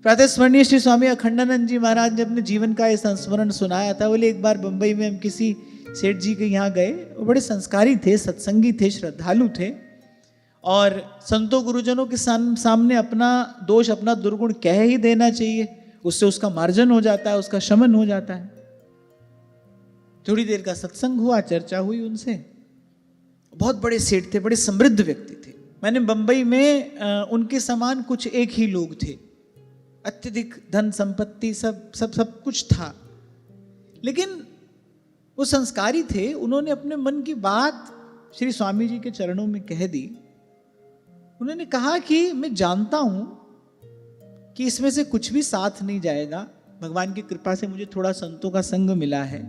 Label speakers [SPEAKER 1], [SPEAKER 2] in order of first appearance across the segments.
[SPEAKER 1] प्रातः स्मरणीय श्री स्वामी अखंडानंद जी महाराज ने अपने जीवन का ये संस्मरण सुनाया था। बोले एक बार बंबई में हम किसी सेठ जी के यहाँ गए, वो बड़े संस्कारी थे, सत्संगी थे, श्रद्धालु थे, और संतों गुरुजनों के सामने अपना दोष, अपना दुर्गुण कह ही देना चाहिए, उससे उसका मार्जन हो जाता है, उसका शमन हो जाता है। थोड़ी देर का सत्संग हुआ, चर्चा हुई उनसे। बहुत बड़े सेठ थे, बड़े समृद्ध व्यक्ति थे। मैंने बंबई में उनके समान कुछ एक ही लोग थे, अत्यधिक धन संपत्ति सब कुछ था, लेकिन वो संस्कारी थे। उन्होंने अपने मन की बात श्री स्वामी जी के चरणों में कह दी। उन्होंने कहा कि मैं जानता हूं कि इसमें से कुछ भी साथ नहीं जाएगा, भगवान की कृपा से मुझे थोड़ा संतों का संग मिला है,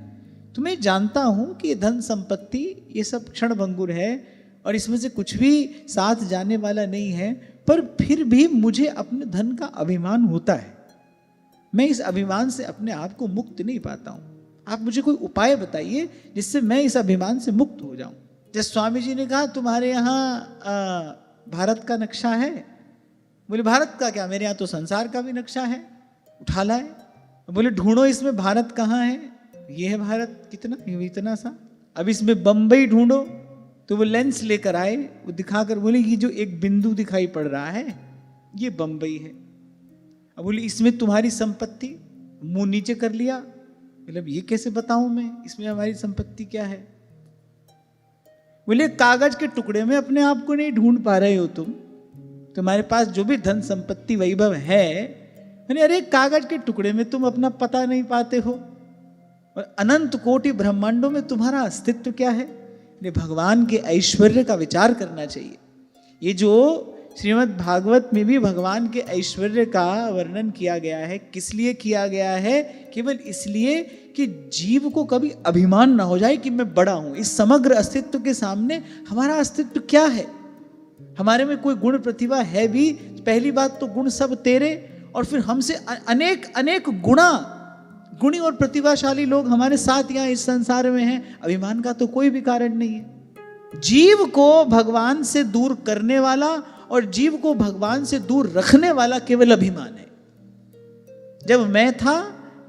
[SPEAKER 1] तो मैं जानता हूं कि धन संपत्ति ये सब क्षण भंगुर है और इसमें से कुछ भी साथ जाने वाला नहीं है, पर फिर भी मुझे अपने धन का अभिमान होता है। मैं इस अभिमान से अपने आप को मुक्त नहीं पाता हूं। आप मुझे कोई उपाय बताइए जिससे मैं इस अभिमान से मुक्त हो जाऊं। जैसे स्वामी जी ने कहा तुम्हारे यहाँ भारत का नक्शा है। बोले भारत का क्या, मेरे यहाँ तो संसार का भी नक्शा है, उठा लाए। बोले ढूंढो इसमें भारत कहाँ है। ये है भारत, कितना, इतना सा। अब इसमें बंबई ढूंढो। तो वो लेंस लेकर आए, वो दिखाकर बोले कि जो एक बिंदु दिखाई पड़ रहा है ये बंबई है। अब बोले इसमें तुम्हारी संपत्ति, मुंह नीचे कर लिया। मतलब ये कैसे बताऊं मैं, इसमें हमारी संपत्ति क्या है। बोले कागज के टुकड़े में अपने आप को नहीं ढूंढ पा रहे हो तुम, तुम्हारे पास जो भी धन संपत्ति वैभव है, मैंने अरे कागज के टुकड़े में तुम अपना पता नहीं पाते हो, और अनंत कोटि ब्रह्मांडों में तुम्हारा अस्तित्व क्या है। भगवान के ऐश्वर्य का विचार करना चाहिए। ये जो श्रीमद् भागवत में भी भगवान के ऐश्वर्य का वर्णन किया गया है, किस लिए किया गया है, केवल इसलिए कि जीव को कभी अभिमान ना हो जाए कि मैं बड़ा हूं। इस समग्र अस्तित्व के सामने हमारा अस्तित्व क्या है, हमारे में कोई गुण प्रतिभा है भी। पहली बात तो गुण सब तेरे, और फिर हमसे अनेक अनेक गुणी और प्रतिभाशाली लोग हमारे साथ यहाँ इस संसार में हैं। अभिमान का तो कोई भी कारण नहीं है। जीव को भगवान से दूर करने वाला और जीव को भगवान से दूर रखने वाला केवल अभिमान है। जब मैं था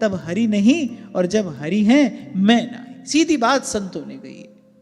[SPEAKER 1] तब हरि नहीं, और जब हरि हैं मैं नहीं। सीधी बात संतों ने कही है।